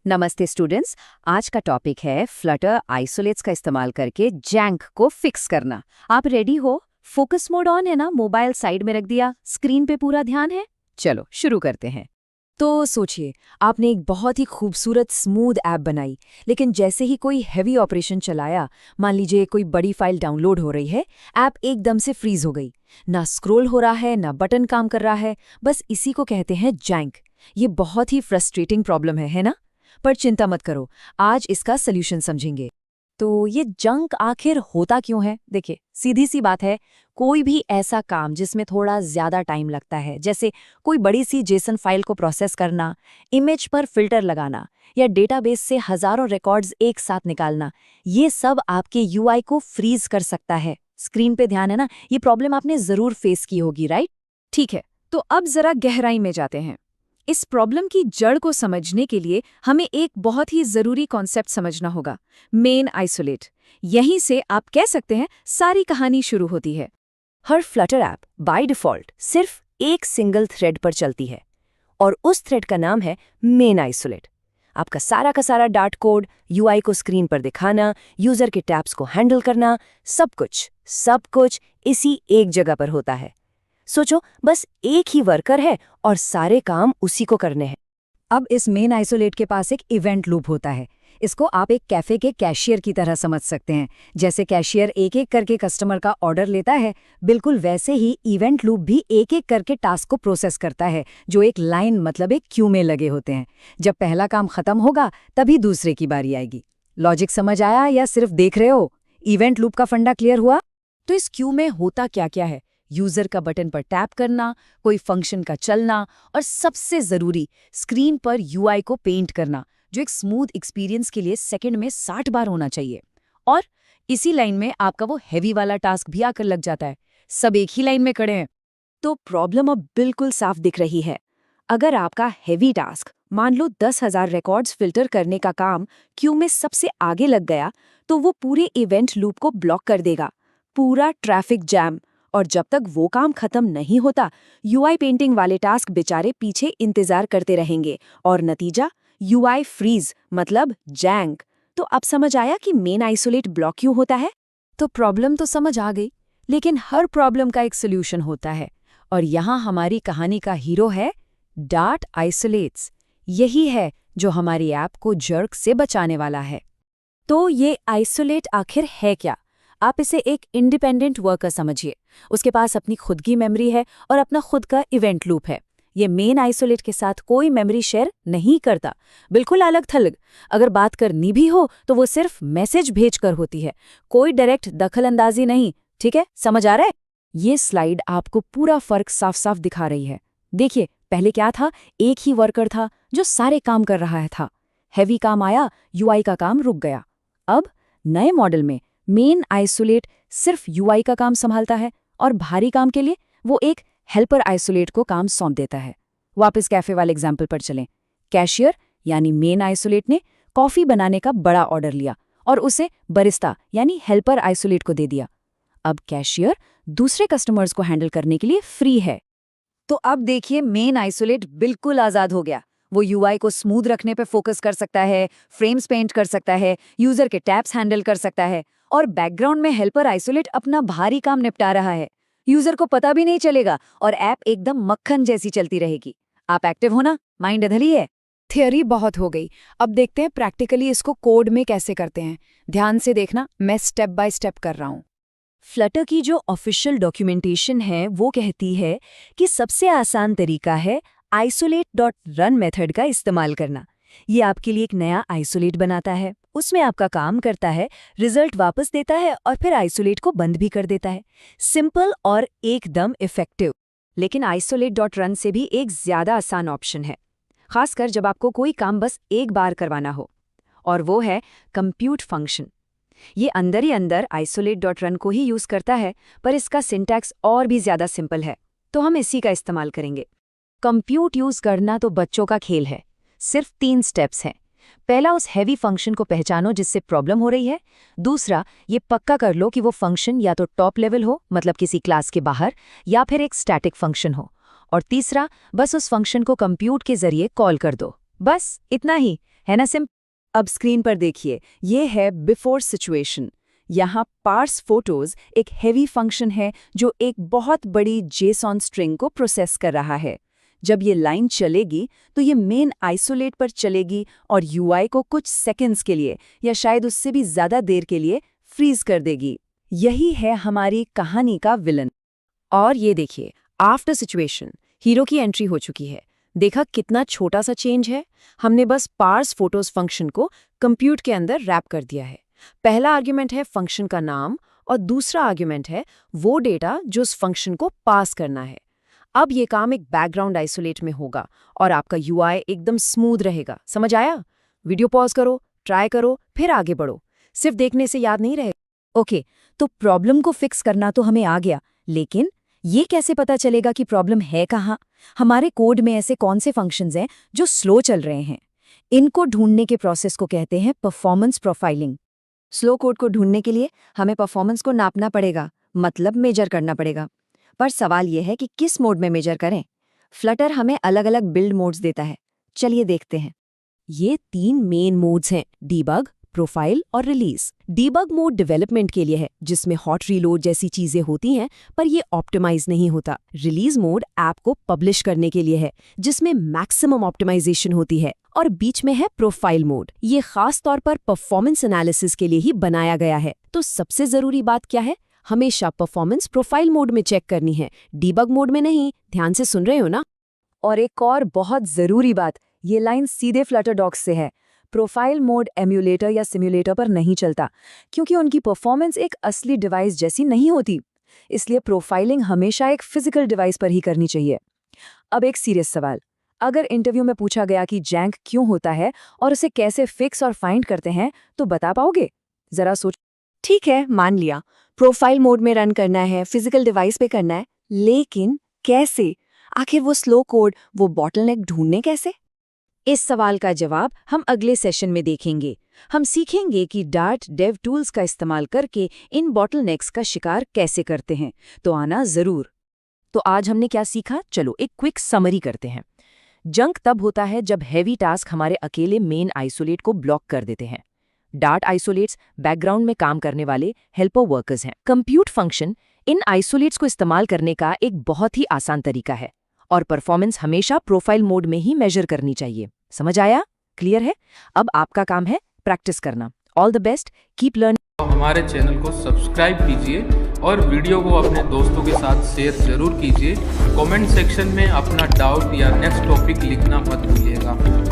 नमस्ते स्टूडेंट्स। आज का टॉपिक है फ्लटर आइसोलेट्स का इस्तेमाल करके जैंक को फिक्स करना। आप रेडी हो? फोकस मोड ऑन है ना? मोबाइल साइड में रख दिया, स्क्रीन पे पूरा ध्यान है। चलो शुरू करते हैं। तो सोचिए, आपने एक बहुत ही खूबसूरत स्मूथ ऐप बनाई, लेकिन जैसे ही कोई हैवी ऑपरेशन चलाया, मान लीजिए कोई बड़ी फाइल डाउनलोड हो रही है, ऐप एकदम से फ्रीज हो गई। ना स्क्रॉल हो रहा है, ना बटन काम कर रहा है। बस इसी को कहते हैं जैंक। ये बहुत ही फ्रस्ट्रेटिंग प्रॉब्लम है ना? पर चिंता मत करो, आज इसका सल्यूशन समझेंगे। तो ये जंक आखिर होता क्यों है? देखिए, सीधी सी बात है, कोई भी ऐसा काम जिसमें थोड़ा ज्यादा टाइम लगता है, जैसे कोई बड़ी सी जेसन फाइल को प्रोसेस करना, इमेज पर फिल्टर लगाना या डेटाबेस से हजारों रिकॉर्ड्स एक साथ निकालना, ये सब आपके यूआई को फ्रीज कर सकता है। स्क्रीन पे ध्यान है ना? ये प्रॉब्लम आपने जरूर फेस की होगी, राइट? ठीक है, तो अब जरा गहराई में जाते हैं। इस प्रॉब्लम की जड़ को समझने के लिए हमें एक बहुत ही जरूरी कॉन्सेप्ट समझना होगा, मेन आइसोलेट। यहीं से आप कह सकते हैं सारी कहानी शुरू होती है। हर फ्लटर ऐप बाय डिफॉल्ट सिर्फ एक सिंगल थ्रेड पर चलती है, और उस थ्रेड का नाम है मेन आइसोलेट। आपका सारा का सारा डार्ट कोड, यूआई को स्क्रीन पर दिखाना, यूजर के टैब्स को हैंडल करना, सब कुछ इसी एक जगह पर होता है। सोचो, बस एक ही वर्कर है और सारे काम उसी को करने हैं। अब इस मेन आइसोलेट के पास एक इवेंट लूप होता है। इसको आप एक कैफे के कैशियर की तरह समझ सकते हैं। जैसे कैशियर एक एक करके कस्टमर का ऑर्डर लेता है, बिल्कुल वैसे ही इवेंट लूप भी एक एक करके टास्क को प्रोसेस करता है, जो एक लाइन मतलब एक क्यू में लगे होते हैं। जब पहला काम खत्म होगा, तभी दूसरे की बारी आएगी। लॉजिक समझ आया या सिर्फ देख रहे हो? इवेंट लूप का फंडा क्लियर हुआ? तो इस क्यू में होता क्या क्या है? यूजर का बटन पर टैप करना, कोई फंक्शन का चलना, और सबसे जरूरी, स्क्रीन पर यूआई को पेंट करना, जो एक स्मूथ एक्सपीरियंस के लिए सेकंड में 60 बार होना चाहिए। और इसी लाइन में आपका वो हैवी वाला टास्क भी आकर लग जाता है। सब एक ही लाइन में खड़े हैं। तो प्रॉब्लम अब बिल्कुल साफ दिख रही है। अगर आपका हैवी टास्क, मान लो 10,000 रिकॉर्ड्स फिल्टर करने का काम, क्यू में सबसे आगे लग गया, तो वो पूरे इवेंट लूप को ब्लॉक कर देगा, पूरा ट्रैफिक जैम। और जब तक वो काम खत्म नहीं होता, यूआई पेंटिंग वाले टास्क बेचारे पीछे इंतजार करते रहेंगे, और नतीजा यूआई फ्रीज, मतलब जैंक। तो अब समझ आया कि मेन आइसोलेट ब्लॉक क्यों होता है? तो प्रॉब्लम तो समझ आ गई, लेकिन हर प्रॉब्लम का एक सोल्यूशन होता है, और यहाँ हमारी कहानी का हीरो है डार्ट आइसोलेट्स। यही है जो हमारी ऐप को जर्क से बचाने वाला है। तो ये आइसोलेट आखिर है क्या? आप इसे एक इंडिपेंडेंट वर्कर समझिए। उसके पास अपनी खुद की मेमोरी है और अपना खुद का इवेंट लूप है। ये मेन आइसोलेट के साथ कोई मेमोरी शेयर नहीं करता, बिल्कुल अलग थलग। अगर बात करनी भी हो तो वो सिर्फ मैसेज भेजकर होती है, कोई डायरेक्ट दखलंदाजी नहीं। ठीक है, समझ आ रहा है? ये स्लाइड आपको पूरा फर्क साफ साफ दिखा रही है। देखिए, पहले क्या था? एक ही वर्कर था जो सारे काम कर रहा था। हैवी काम आया, यूआई का काम रुक गया। अब नए मॉडल में मेन आइसोलेट सिर्फ यूआई का काम संभालता है, और भारी काम के लिए वो एक हेल्पर आइसोलेट को काम सौंप देता है। वापस कैफे वाले एग्जाम्पल पर चलें। कैशियर यानी मेन आइसोलेट ने कॉफी बनाने का बड़ा ऑर्डर लिया और उसे बरिस्ता यानी हेल्पर आइसोलेट को दे दिया। अब कैशियर दूसरे कस्टमर्स को हैंडल करने के लिए फ्री है। तो अब देखिए, मेन आइसोलेट बिल्कुल आजाद हो गया। वो यूआई को स्मूथ रखने पे फोकस कर सकता है, फ्रेम्स पेंट कर सकता है, यूजर के टैब्स हैंडल कर सकता है, और बैकग्राउंड में हेल्पर आइसोलेट अपना भारी काम निपटा रहा है। यूजर को पता भी नहीं चलेगा और ऐप एकदम मक्खन जैसी चलती रहेगी। आप एक्टिव हो ना? माइंड अधली है। थियरी बहुत हो गई, अब देखते हैं प्रैक्टिकली इसको कोड में कैसे करते हैं। ध्यान से देखना, मैं स्टेप बाय स्टेप कर रहा हूँ। फ्लटर की जो ऑफिशियल डॉक्यूमेंटेशन है वो कहती है कि सबसे आसान तरीका है isolate.run मेथड का इस्तेमाल करना। ये आपके लिए एक नया आइसोलेट बनाता है, उसमें आपका काम करता है, रिजल्ट वापस देता है और फिर आइसोलेट को बंद भी कर देता है। सिंपल और एकदम इफेक्टिव। लेकिन isolate.run से भी एक ज्यादा आसान ऑप्शन है, खासकर जब आपको कोई काम बस एक बार करवाना हो, और वो है कंप्यूट फंक्शन। ये अंदर ही अंदर isolate.run को ही यूज करता है, पर इसका सिंटैक्स और भी ज्यादा सिंपल है, तो हम इसी का इस्तेमाल करेंगे। कंप्यूट यूज करना तो बच्चों का खेल है। सिर्फ 3 स्टेप्स हैं। पहला, उस हैवी फंक्शन को पहचानो जिससे प्रॉब्लम हो रही है। दूसरा, ये पक्का कर लो कि वो फंक्शन या तो टॉप लेवल हो, मतलब किसी क्लास के बाहर, या फिर एक स्टैटिक फंक्शन हो। और तीसरा, बस उस फंक्शन को कंप्यूट के जरिए कॉल कर दो। बस इतना ही। है ना सिम? अब स्क्रीन पर देखिए, ये है बिफोर सिचुएशन। यहाँ पार्स फोटोज एक हेवी फंक्शन है जो एक बहुत बड़ी जेसॉन स्ट्रिंग को प्रोसेस कर रहा है। जब ये लाइन चलेगी तो ये मेन आइसोलेट पर चलेगी और यूआई को कुछ सेकंड्स के लिए या शायद उससे भी ज़्यादा देर के लिए फ्रीज कर देगी। यही है हमारी कहानी का विलन। और ये देखिए, आफ्टर सिचुएशन हीरो की एंट्री हो चुकी है। देखा कितना छोटा सा चेंज है। हमने बस पार्स फोटोज फंक्शन को कंप्यूट के अंदर रैप कर दिया है। पहला आर्ग्यूमेंट है फंक्शन का नाम और दूसरा आर्ग्यूमेंट है वो डेटा जो उस फंक्शन को पास करना है। अब ये काम एक बैकग्राउंड आइसोलेट में होगा और आपका यूआई एकदम स्मूथ रहेगा। समझ आया? वीडियो पॉज करो, ट्राई करो, फिर आगे बढ़ो। सिर्फ देखने से याद नहीं रहेगा। ओके, तो प्रॉब्लम को फिक्स करना तो हमें आ गया, लेकिन ये कैसे पता चलेगा कि प्रॉब्लम है कहाँ? हमारे कोड में ऐसे कौन से फंक्शंस हैं जो स्लो चल रहे हैं? इनको ढूंढने के प्रोसेस को कहते हैं परफॉर्मेंस प्रोफाइलिंग। स्लो कोड को ढूंढने के लिए हमें परफॉर्मेंस को नापना पड़ेगा, मतलब मेजर करना पड़ेगा। पर सवाल यह है कि किस मोड में मेजर करें? फ्लटर हमें अलग अलग बिल्ड मोड्स देता है। चलिए देखते हैं। ये 3 मेन मोड्स हैं, डीबग, प्रोफाइल और रिलीज। डीबग मोड डेवलपमेंट के लिए है, जिसमें हॉट रीलोड जैसी चीजें होती हैं, पर ये ऑप्टिमाइज नहीं होता। रिलीज मोड ऐप को पब्लिश करने के लिए है, जिसमें मैक्सिमम ऑप्टिमाइजेशन होती है। और बीच में है प्रोफाइल मोड। ये खास तौर पर परफॉर्मेंस एनालिसिस के लिए ही बनाया गया है। तो सबसे जरूरी बात क्या है? हमेशा परफॉर्मेंस प्रोफाइल मोड में चेक करनी है, डीबग मोड में नहीं। ध्यान से सुन रहे हो ना? और एक और बहुत जरूरी बात, ये लाइन सीधे फ्लटर डॉक्स से है। प्रोफाइल मोड एम्यूलेटर या सिम्युलेटर पर नहीं चलता, क्योंकि उनकी परफॉर्मेंस एक असली डिवाइस जैसी नहीं होती। इसलिए प्रोफाइलिंग हमेशा एक फिजिकल डिवाइस पर ही करनी चाहिए। अब एक सीरियस सवाल, अगर इंटरव्यू में पूछा गया कि जैंक क्यों होता है और उसे कैसे फिक्स और फाइंड करते हैं, तो बता पाओगे? जरा सोच। ठीक है, मान लिया प्रोफाइल मोड में रन करना है, फिजिकल डिवाइस पे करना है, लेकिन कैसे? आखिर वो स्लो कोड, वो बॉटलनेक ढूंढने कैसे? इस सवाल का जवाब हम अगले सेशन में देखेंगे। हम सीखेंगे कि डार्ट डेव टूल्स का इस्तेमाल करके इन बॉटलनेक्स का शिकार कैसे करते हैं। तो आना जरूर। तो आज हमने क्या सीखा? चलो एक क्विक समरी करते हैं। जंक तब होता है जब हैवी टास्क हमारे अकेले मेन आइसोलेट को ब्लॉक कर देते हैं। डार्ट आइसोलेट्स बैकग्राउंड में काम करने वाले हेल्पर वर्कर्स हैं। कंप्यूट फंक्शन इन आइसोलेट्स को इस्तेमाल करने का एक बहुत ही आसान तरीका है और परफॉर्मेंस हमेशा प्रोफाइल मोड में ही मेजर करनी चाहिए। समझ आया? क्लियर है? अब आपका काम है प्रैक्टिस करना। All the best, keep learning. हमारे चैनल को सब्सक्राइब कीजिए और वीडियो को अपने दोस्तों के साथ शेयर जरूर कीजिए। कमेंट सेक्शन में अपना डाउट या नेक्स्ट टॉपिक लिखना मत भूलिएगा।